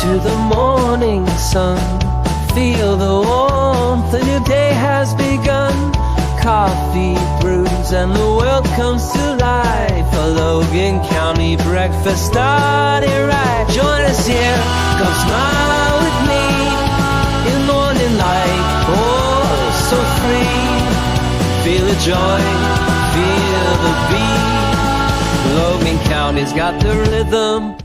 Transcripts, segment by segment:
to the morning sun. Feel the warmth, a new day has begun. Coffee brews and the world comes to life. A Logan County breakfast started right. Join us here, come smile with me in morning light. Oh, so free. Feel the joy, feel the beat. Logan County's got the rhythm.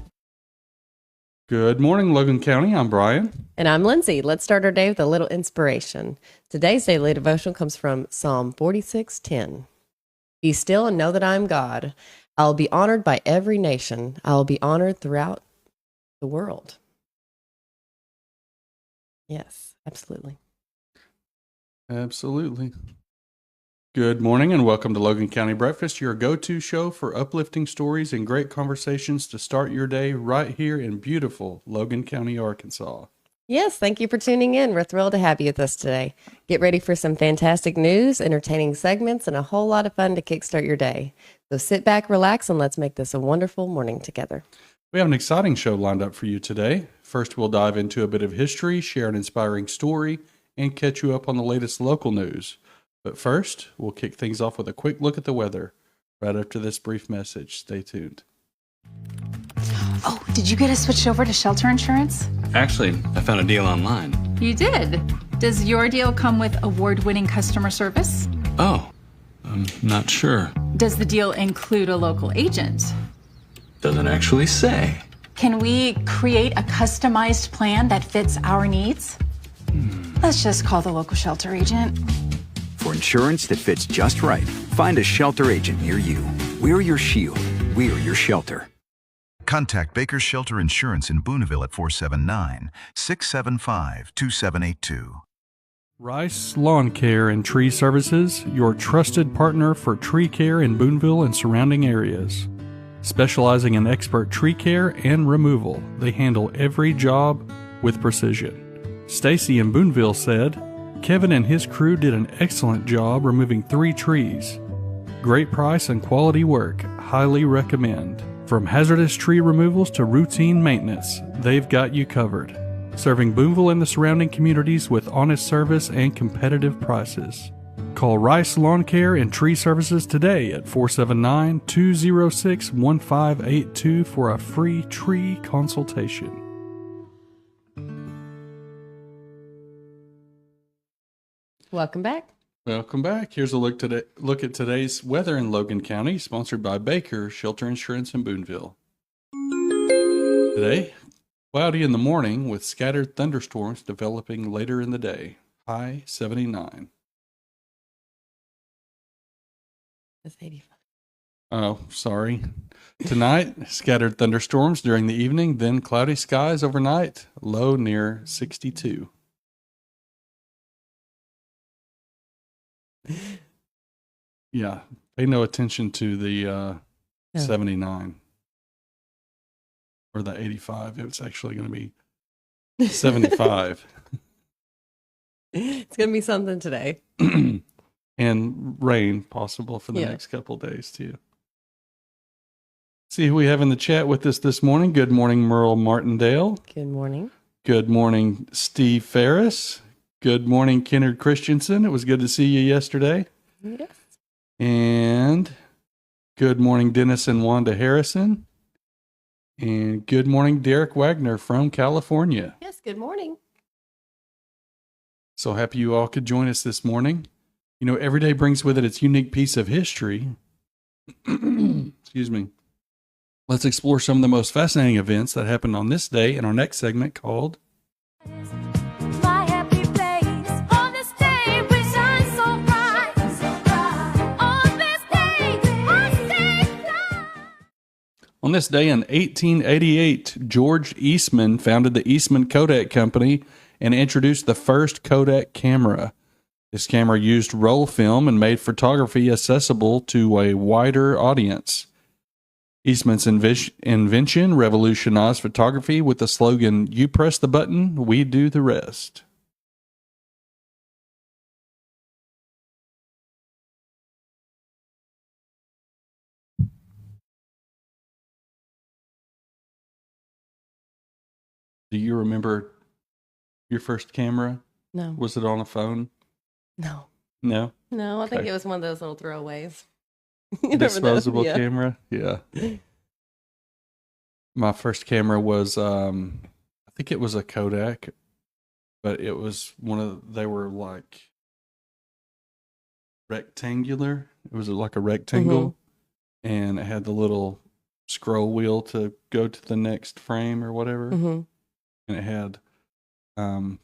Good morning, Logan County. I'm Brian. And I'm Lindsey. Let's start our day with a little inspiration. Today's daily devotional comes from Psalm 46:10. Be still and know that I am God. I will be honored by every nation. I will be honored throughout the world. Yes, absolutely. Absolutely. Good morning and welcome to Logan County Breakfast, your go-to show for uplifting stories and great conversations to start your day right here in beautiful Logan County, Arkansas. Yes, thank you for tuning in. We're thrilled to have you with us today. Get ready for some fantastic news, entertaining segments, and a whole lot of fun to kickstart your day. So sit back, relax, and let's make this a wonderful morning together. We have an exciting show lined up for you today. First, we'll dive into a bit of history, share an inspiring story, and catch you up on the latest local news. But first, we'll kick things off with a quick look at the weather. Right after this brief message, stay tuned. Oh, did you get us switched over to shelter insurance? Actually, I found a deal online. You did? Does your deal come with award-winning customer service? Oh, I'm not sure. Does the deal include a local agent? Doesn't actually say. Can we create a customized plan that fits our needs? Let's just call the local shelter agent. For insurance that fits just right, find a shelter agent near you. We're your shield. We're your shelter. Contact Baker's Shelter Insurance in Booneville at 479-675-2782. Rice Lawn Care and Tree Services, your trusted partner for tree care in Booneville and surrounding areas. Specializing in expert tree care and removal, they handle every job with precision. Stacy in Booneville said, Kevin and his crew did an excellent job removing 3 trees. Great price and quality work. Highly recommend. From hazardous tree removals to routine maintenance, they've got you covered. Serving Booneville and the surrounding communities with honest service and competitive prices. Call Rice Lawn Care and Tree Services today at 479-206-1582 for a free tree consultation. Welcome back. Welcome back. Here's a look at today's weather in Logan County, sponsored by Baker Shelter Insurance in Booneville. Today, cloudy in the morning with scattered thunderstorms developing later in the day. High 79. That's 85. Oh, sorry. Tonight, scattered thunderstorms during the evening, then cloudy skies overnight. Low near 62. Yeah, pay no attention to the 79 or the 85. It's actually going to be 75. It's going to be something today. And rain possible for the next couple of days too. See who we have in the chat with us this morning. Good morning, Merle Martindale. Good morning. Good morning, Steve Ferris. Good morning, Kennard Christensen. It was good to see you yesterday. Yes. And good morning, Dennis and Wanda Harrison. And good morning, Derek Wagner from California. Yes, good morning. So happy you all could join us this morning. You know, every day brings with it its unique piece of history. Excuse me. Let's explore some of the most fascinating events that happened on this day in our next segment called On this day in 1888, George Eastman founded the Eastman Kodak Company and introduced the first Kodak camera. This camera used roll film and made photography accessible to a wider audience. Eastman's invention revolutionized photography with the slogan, "You press the button, we do the rest." Do you remember your first camera? No. Was it on a phone? No. No? No, I think Okay. it was one of those little throwaways. You remember those? Disposable Yeah. camera? Yeah. My first camera was, I think it was a Kodak, but it was they were like rectangular. It was like a rectangle, and it had the little scroll wheel to go to the next frame or whatever. Mm-hmm. And it had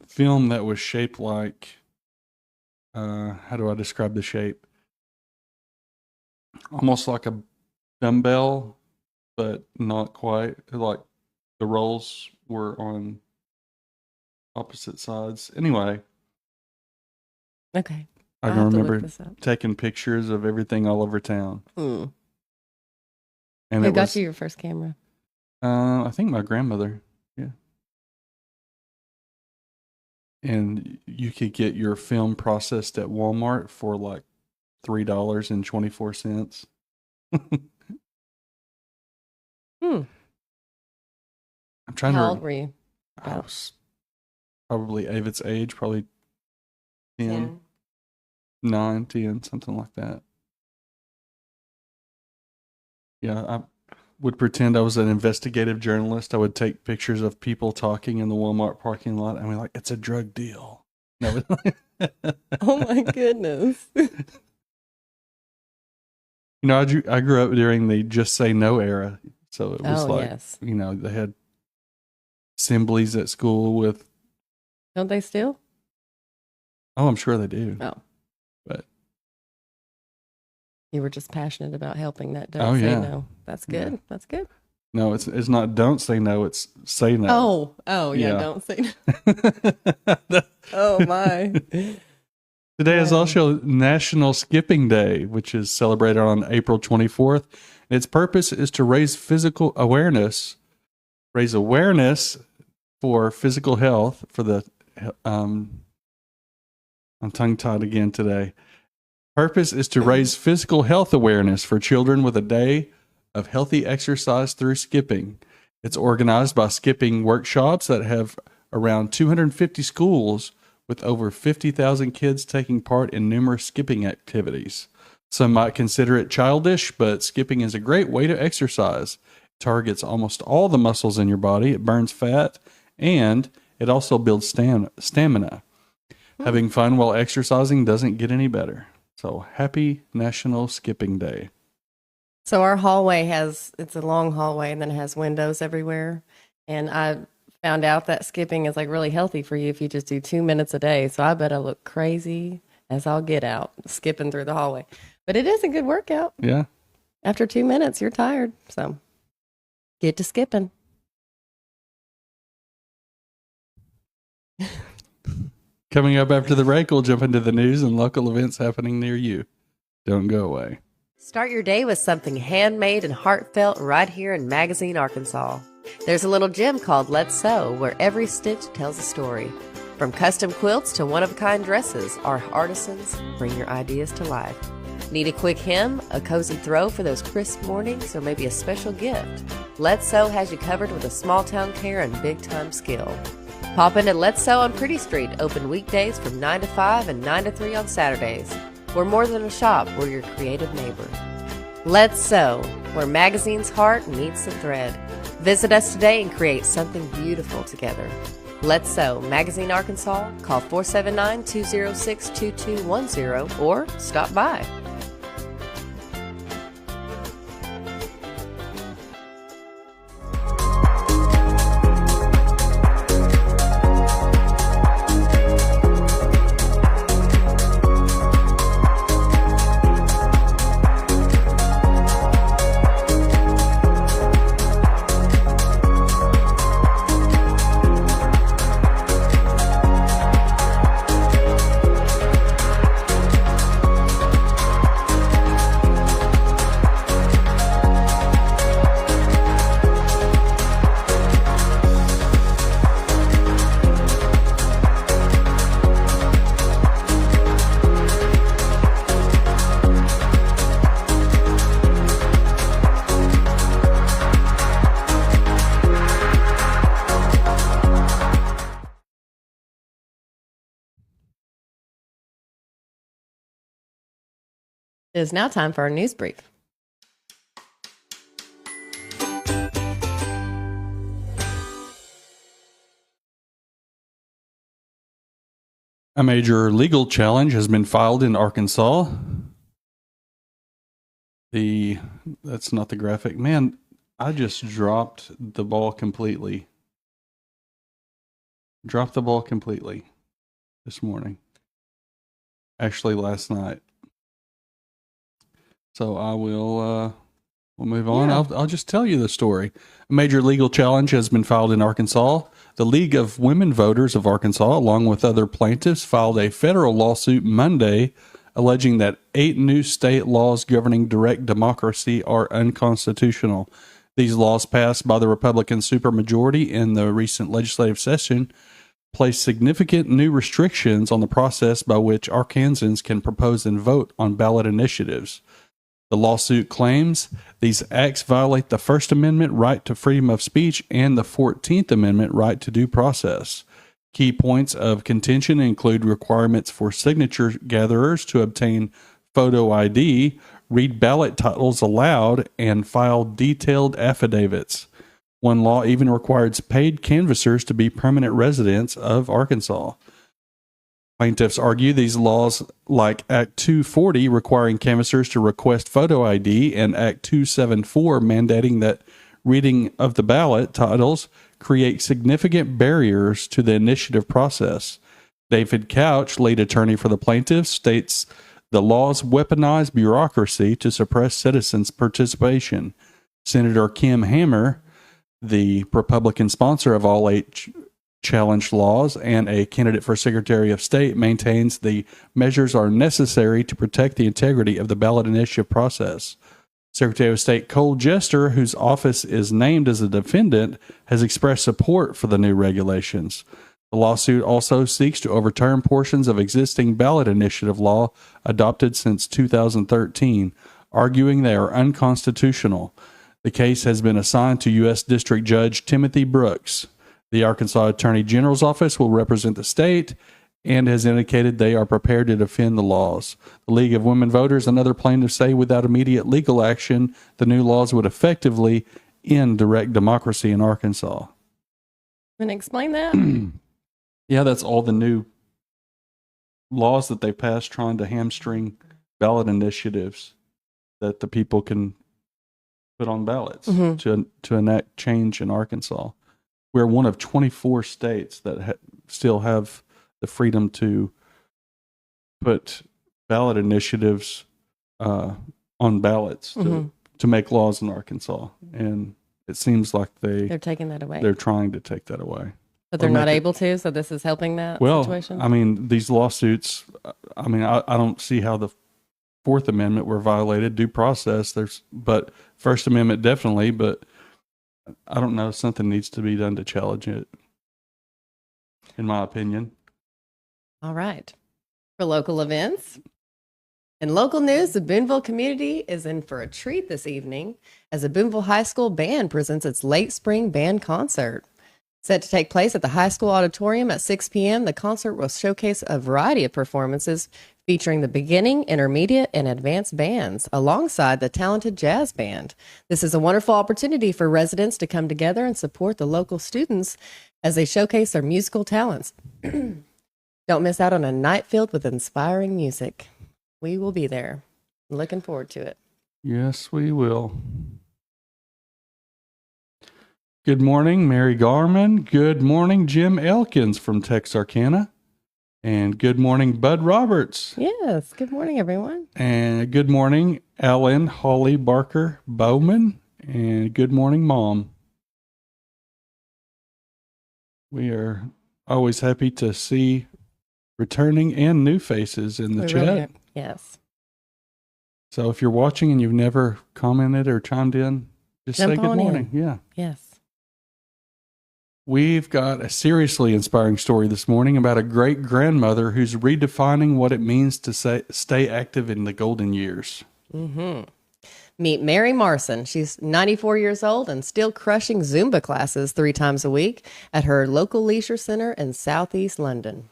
film that was shaped like, how do I describe the shape? Almost like a dumbbell, but not quite. Like the rolls were on opposite sides. Anyway, Okay. I I'll can have to look remember this up. taking pictures of everything all over town. Mm. And Who it got was, you your first camera? I think my grandmother. Yeah. And you could get your film processed at Walmart for like $3.24. Hmm. I'm trying How to. old were you? I was probably Avid's age, probably 10, 9, 10, something like that. Yeah, I would pretend I was an investigative journalist. I would take pictures of people talking in the Walmart parking lot, and we're like, it's a drug deal. No, Oh my goodness. I grew up during the Just Say No era. So it was yes. They had assemblies at school with, Don't they still? I'm sure they do. Oh. But You were just passionate about helping that Oh, don't say yeah. no. That's good. Yeah. That's good. no, it's not don't say no, it's say no. Oh, yeah. Yeah. Don't say no. Oh my. Today is Wow. also National Skipping Day, which is celebrated on April 24th. Its purpose is to raise awareness for physical health for the, I'm tongue-tied again today. Purpose is to raise physical health awareness for children with a day of healthy exercise through skipping. It's organized by skipping workshops that have around 250 schools with over 50,000 kids taking part in numerous skipping activities. Some might consider it childish, but skipping is a great way to exercise. It targets almost all the muscles in your body. It burns fat, and it also builds stamina. Having fun while exercising doesn't get any better. So happy National Skipping Day. So our hallway it's a long hallway and then it has windows everywhere. And I found out that skipping is like really healthy for you if you just do 2 minutes a day. So I bet I look crazy as I'll get out skipping through the hallway. But it is a good workout. Yeah. After 2 minutes, you're tired. So get to skipping. Coming up after the break, we'll jump into the news and local events happening near you. Don't go away. Start your day with something handmade and heartfelt right here in Magazine, Arkansas. There's a little gym called Let's Sew, where every stitch tells a story. From custom quilts to one-of-a-kind dresses, our artisans bring your ideas to life. Need a quick hem, a cozy throw for those crisp mornings, or maybe a special gift? Let's Sew has you covered with a small-town care and big-time skill. Pop into Let's Sew on Pretty Street, open weekdays from 9 to 5 and 9 to 3 on Saturdays. We're more than a shop, we're your creative neighbor. Let's Sew, where magazine's heart meets the thread. Visit us today and create something beautiful together. Let's Sew, Magazine, Arkansas. Call 479-206-2210 or stop by. It is now time for our news brief. A major legal challenge has been filed in Arkansas. That's not the graphic. Man, I just dropped the ball completely. Dropped the ball completely this morning. Actually, last night. So I will we'll move on. Yeah. I'll just tell you the story. A major legal challenge has been filed in Arkansas. The League of Women Voters of Arkansas, along with other plaintiffs, filed a federal lawsuit Monday alleging that 8 new state laws governing direct democracy are unconstitutional. These laws passed by the Republican supermajority in the recent legislative session place significant new restrictions on the process by which Arkansans can propose and vote on ballot initiatives. The lawsuit claims these acts violate the First Amendment right to freedom of speech and the 14th Amendment right to due process. Key points of contention include requirements for signature gatherers to obtain photo ID, read ballot titles aloud, and file detailed affidavits. One law even requires paid canvassers to be permanent residents of Arkansas. Plaintiffs argue these laws, like Act 240 requiring canvassers to request photo ID and Act 274 mandating that reading of the ballot titles, create significant barriers to the initiative process. David Couch, lead attorney for the plaintiffs, states the laws weaponize bureaucracy to suppress citizens' participation. Senator Kim Hammer, the Republican sponsor of all 8 challenged laws and a candidate for Secretary of State, maintains the measures are necessary to protect the integrity of the ballot initiative process. Secretary of State Cole Jester, whose office is named as a defendant, has expressed support for the new regulations. The lawsuit also seeks to overturn portions of existing ballot initiative law adopted since 2013, arguing they are unconstitutional. The case has been assigned to U.S. District Judge Timothy Brooks. The Arkansas Attorney General's office will represent the state and has indicated they are prepared to defend the laws. The League of Women Voters and other plaintiffs say without immediate legal action, the new laws would effectively end direct democracy in Arkansas. Want to explain that? Yeah, that's all the new laws that they passed trying to hamstring ballot initiatives that the people can put on ballots to enact change in Arkansas. We're one of 24 states that still have the freedom to put ballot initiatives on ballots to make laws in Arkansas. And it seems like they're taking that away. They're trying to take that away. But they're not able to, so this is helping that situation? I mean, these lawsuits, I don't see how the Fourth Amendment were violated, due process. But First Amendment definitely, but I don't know, something needs to be done to challenge it, in my opinion. All right. For local events. In local news, the Boonville community is in for a treat this evening as the Boonville High School Band presents its late spring band concert. Set to take place at the high school auditorium at 6 p.m., the concert will showcase a variety of performances featuring the beginning, intermediate, and advanced bands alongside the talented jazz band. This is a wonderful opportunity for residents to come together and support the local students as they showcase their musical talents. Don't miss out on a night filled with inspiring music. We will be there. Looking forward to it. Yes, we will. Good morning, Mary Garman. Good morning, Jim Elkins from Texarkana. And good morning, Bud Roberts. Yes, good morning, everyone. And good morning, Ellen Holly Barker Bowman. And good morning, Mom. We are always happy to see returning and new faces in the chat. Yes. So if you're watching and you've never commented or chimed in, just say good morning. Yeah. Yes. We've got a seriously inspiring story this morning about a great grandmother who's redefining what it means to stay active in the golden years. Meet Mary Marson. She's 94 years old and still crushing Zumba classes 3 times a week at her local leisure center in Southeast London.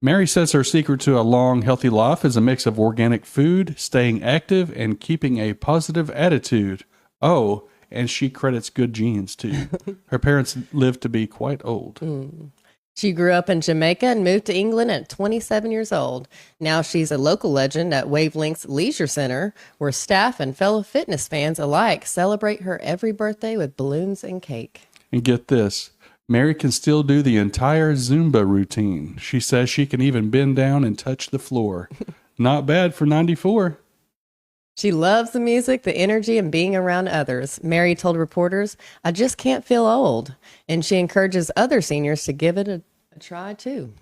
Mary says her secret to a long, healthy life is a mix of organic food, staying active, and keeping a positive attitude. Oh, and she credits good genes, too. Her parents lived to be quite old. She grew up in Jamaica and moved to England at 27 years old. Now she's a local legend at Wavelength's Leisure Center, where staff and fellow fitness fans alike celebrate her every birthday with balloons and cake. And get this, Mary can still do the entire Zumba routine. She says she can even bend down and touch the floor. Not bad for 94. She loves the music, the energy, and being around others. Mary told reporters, "I just can't feel old." And she encourages other seniors to give it a try, too.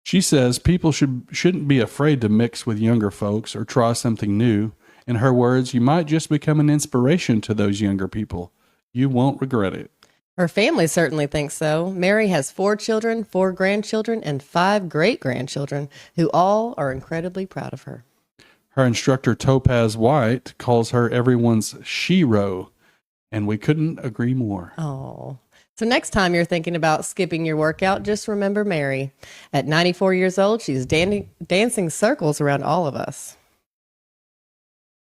She says people shouldn't be afraid to mix with younger folks or try something new. In her words, you might just become an inspiration to those younger people. You won't regret it. Her family certainly thinks so. Mary has 4 children, 4 grandchildren, and 5 great-grandchildren, who all are incredibly proud of her. Her instructor, Topaz White, calls her everyone's shero, and we couldn't agree more. Oh. So next time you're thinking about skipping your workout, just remember Mary. At 94 years old, she's dancing circles around all of us.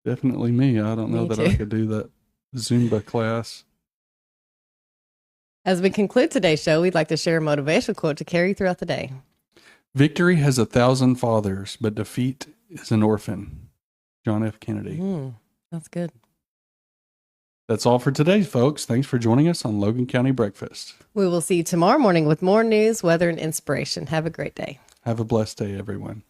Definitely me. I don't know Me that too. I could do that Zumba class. As we conclude today's show, we'd like to share a motivational quote to carry throughout the day. Victory has 1,000 fathers, but defeat is an orphan. John F. Kennedy. That's good. That's all for today, folks. Thanks for joining us on Logan County Breakfast. We will see you tomorrow morning with more news, weather, and inspiration. Have a great day. Have a blessed day, everyone.